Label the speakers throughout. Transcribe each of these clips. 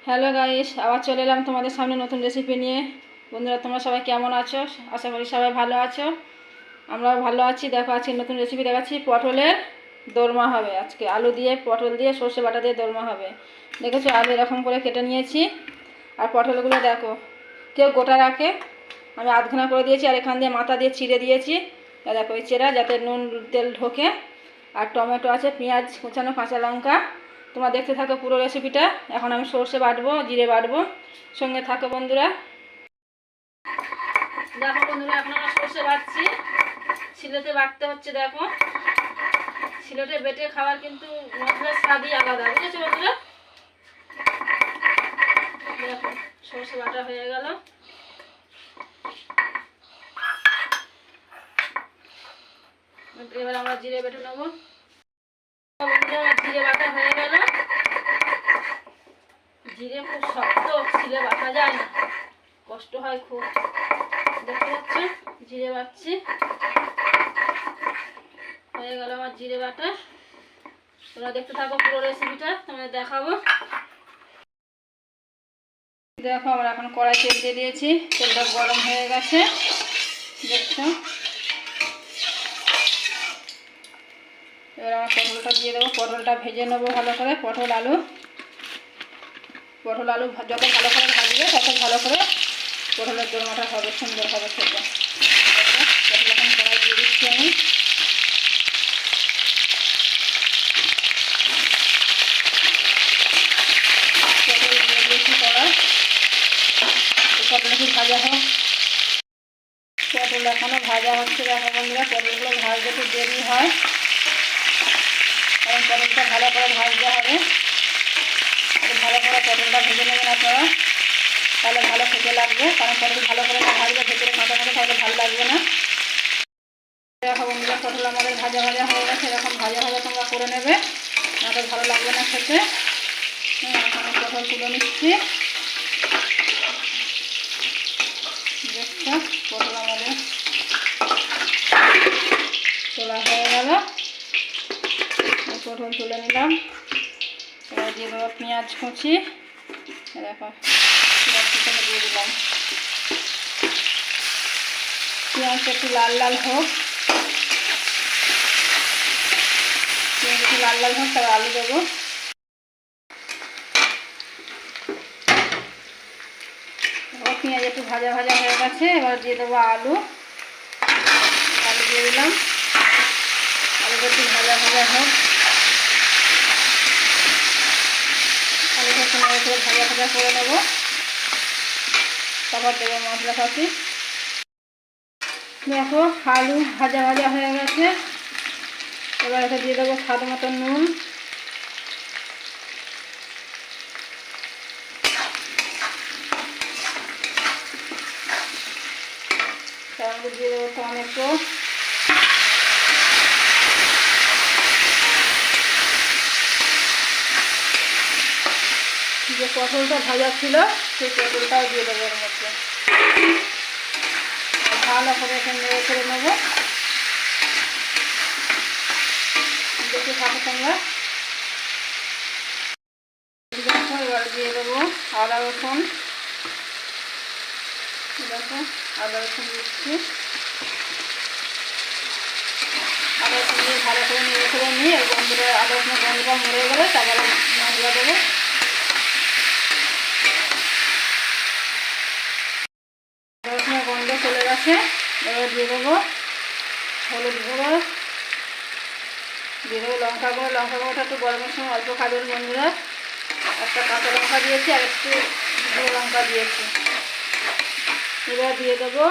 Speaker 1: Hello guys, আবার চলে এলাম তোমাদের সামনে নতুন রেসিপি নিয়ে। বন্ধুরা, তোমরা সবাই কেমন আছো? আশা করি সবাই ভালো আছো। আমরাও ভালো আছি। দেখো, আজকে নতুন রেসিপি দেখাচ্ছি। পটলের দোরমা হবে আজকে। আলু দিয়ে, পটল দিয়ে, সর্ষে বাটা দিয়ে দোরমা হবে। দেখেছো, আলু এরকম করে কেটে নিয়েছি। আর পটলগুলো দেখো, কেউ গোটা রাখে, আমি আধখানা করে দিয়েছি। আর এখান দিয়ে মাথা দিয়ে চিড়ে দিয়েছি। দেখো, এই চেরা যাতে নুন তেল ঢোকে। আর টমেটো আছে, পেঁয়াজ কুচানো, কাঁচা লঙ্কা। তোমরা দেখতে থাকো পুরো রেসিপিটা। এখন আমি সর্ষে বাটবো, জিরে বাটবো, সঙ্গে থাকো বন্ধুরা। দেখো বন্ধুরা, এখন আমরা সর্ষে বাটছি। শিলেতে বাটতে হচ্ছে। দেখো, শিলেতে বেটে খাওয়ার কিন্তু মশলার স্বাদই আলাদা, বুঝেছো বন্ধুরা? দেখো, সর্ষে বাটা হয়ে গেল। এবার আমরা জিরে বেটে নেবো। জিরে বাটা হয়ে গেল। জিরে খুব শক্ত, শিলে বাটা যায় না, কষ্ট হয় খুব। দেখতে পাচ্ছ, জিরে বাটছি। হয়ে গেল আমার জিরে বাটা। তোমরা দেখতে থাকো পুরো রেসিপিটা, তোমাদের দেখাবো। দেখো, আমরা এখন কড়াই তেল দিয়ে দিয়েছি। তেলটা গরম হয়ে গেছে, দেখছো। এবার আমার পটলটা দিয়ে দেবো। পটলটা ভেজে নেবো ভালো করে। পটল আলু যত ভালো করে ভাজবে তত ভালো করে পটলের দোরমাটা হবে, সুন্দর হবে খেতে। পটল এখন কড়াই দিয়ে দিচ্ছি আমি। পটল দিয়ে দিয়েছি কড়াই। পটল কি ভাজা হোক। পটল এখনও ভাজা হচ্ছে। দেখো বন্ধুরা, পটলগুলো ভাজতে একটু দেরি হয়, কারণ পটলটা ভালো করে ভাজতে হবে। ভালো করে পটলটা ভেজে নেবেন আপনারা, তাহলে ভালো খেতে লাগবে। কারণ পটল ভালো করে না ভাজলে ভেতরে কাঁচা কাঁচা তাহলে ভালো লাগবে না। দেখো বন্ধুরা, পটল আমাদের ভাজা ভাজা হয়ে গেছে। এরকম ভাজা ভাজা তোমরা করে নেবে, না তো ভালো লাগবে না খেতে। এখন পটল তুলে নিচ্ছি। দেখছো, পটল আমাদের তোলা হয়ে গেল। পটল তুলে নিলাম। এবার দিয়ে দেবো পেঁয়াজ কুচি। দেখো, পেঁয়াজ দিয়ে দিলাম। পেঁয়াজটা একটু লাল লাল হোক। পেঁয়াজ একটু লাল লাল হোক, তারপর আলু দেবো। পেঁয়াজ একটু ভাজা ভাজা হয়ে গেছে। এবার দিয়ে দেবো আলু। আলু দিয়ে দিলাম। আলুটা একটু ভাজা ভাজা হোক। আলুটা একটু নেড়ে করে ভাজা ভাজা করে নেবো। তারপর দেবো মশলা পাতি। দেখো, আলু ভাজা ভাজা হয়ে গেছে। এবার এটা দিয়ে দেবো স্বাদ মতো নুন। তার মধ্যে দিয়ে দেবো টমেটো। যে পটলটা ভাজা ছিল সেই পটলটাও দিয়ে দেবো এর মধ্যে। ভালো করে এখানে নেড়ে করে নেবো। দেখে থাকো তোমরা। এবার দিয়ে দেবো আদা রসুন। দেখো, আদা রসুন দিচ্ছি। আদা রসুন দিয়ে ভালো করে নেড়ে করে নিয়ে গন্ধটা, আদা রসুনের গন্ধটা মরে গেলে তারপরে মশলা দেবো। আদা রসুনের গন্ধ চলে গেছে। এবার দিয়ে দেবো হলুদ গুঁড়ো, দিয়ে দেবো লঙ্কা গুঁড়ো। লঙ্কা গুঁড়োটা একটু গরমের সময় অল্প খাবেন বন্ধুরা। একটা কাঁচা লঙ্কা দিয়েছি আর একটু গুঁড়ো লঙ্কা দিয়েছি। এবার দিয়ে দেবো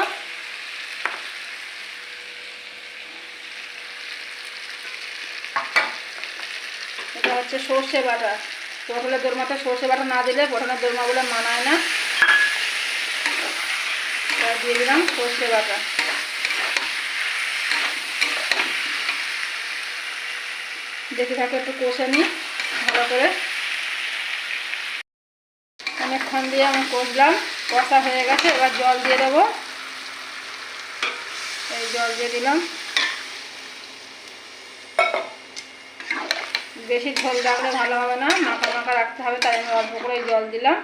Speaker 1: এটা হচ্ছে সর্ষে বাটা। পটলের দোরমাতে সর্ষে বাটা না দিলে পটলের দোরমাগুলো মানায় না। এবার দিয়ে দিলাম সর্ষে বাটা। দেখে থাকো, একটু কষে নিই ভালো করে। অনেকক্ষণ দিয়ে আমি কষলাম, কষা হয়ে গেছে। এবার জল দিয়ে দেবো। এই জল দিয়ে দিলাম। বেশি ঝোল রাখলে ভালো হবে না, মাখা মাখা রাখতে হবে, তাই আমি অল্প করে জল দিলাম।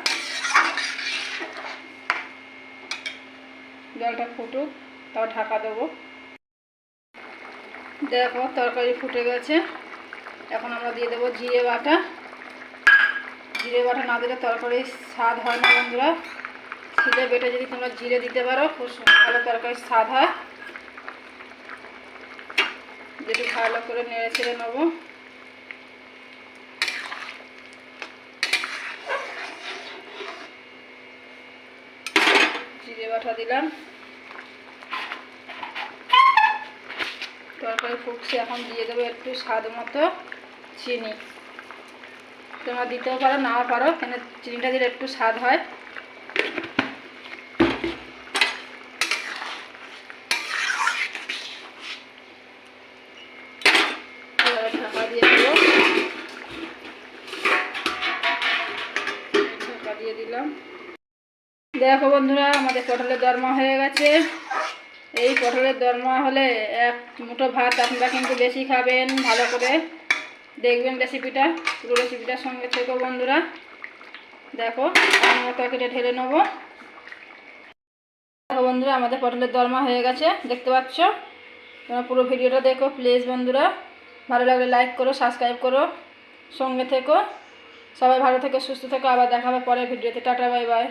Speaker 1: জলটা ফুটুক, তাও ঢাকা দেবো। দেখো তরকারি ফুটে গেছে, এখন আমরা দিয়ে দেবো জিরে বাটা। জিরে বাটা না দিলে তরকারির স্বাদ হয় না বন্ধুরা। ছিলে বেটে যদি তোমরা জিরে দিতে পারো খুব ভালো তরকারির স্বাদ হয়। যেটি ভালো করে নেড়ে ছেড়ে নেবো। জিরে বাটা দিলাম, তরকারি ফুটছে, এখন দিয়ে দেবো একটু স্বাদ মতো চিনি। তোমরা দিতেও পারো নাও পারো, কেন চিনিটা দিলে একটু স্বাদ হয়। ঢাকা দিয়ে দেবো, ঢাকা দিয়ে দিলাম। দেখো বন্ধুরা আমাদের পটলের দরমা হয়ে গেছে। এই পটলের দরমা হলে এক মুঠো ভাত আপনারা কিন্তু বেশি খাবেন। ভালো করে দেখবেন রেসিপিটা, পুরো রেসিপিটার সঙ্গে থেকো বন্ধুরা। দেখো আমরা তরকারিটা ঢেলে নেবো। দেখো বন্ধুরা আমাদের পটলের দরমা হয়ে গেছে, দেখতে পাচ্ছ। তোমরা পুরো ভিডিওটা দেখো প্লিজ বন্ধুরা। ভালো লাগলে লাইক করো, সাবস্ক্রাইব করো, সঙ্গে থেকো। সবাই ভালো থেকো, সুস্থ থেকো। আবার দেখা হবে পরের ভিডিওতে। Tata, bye bye.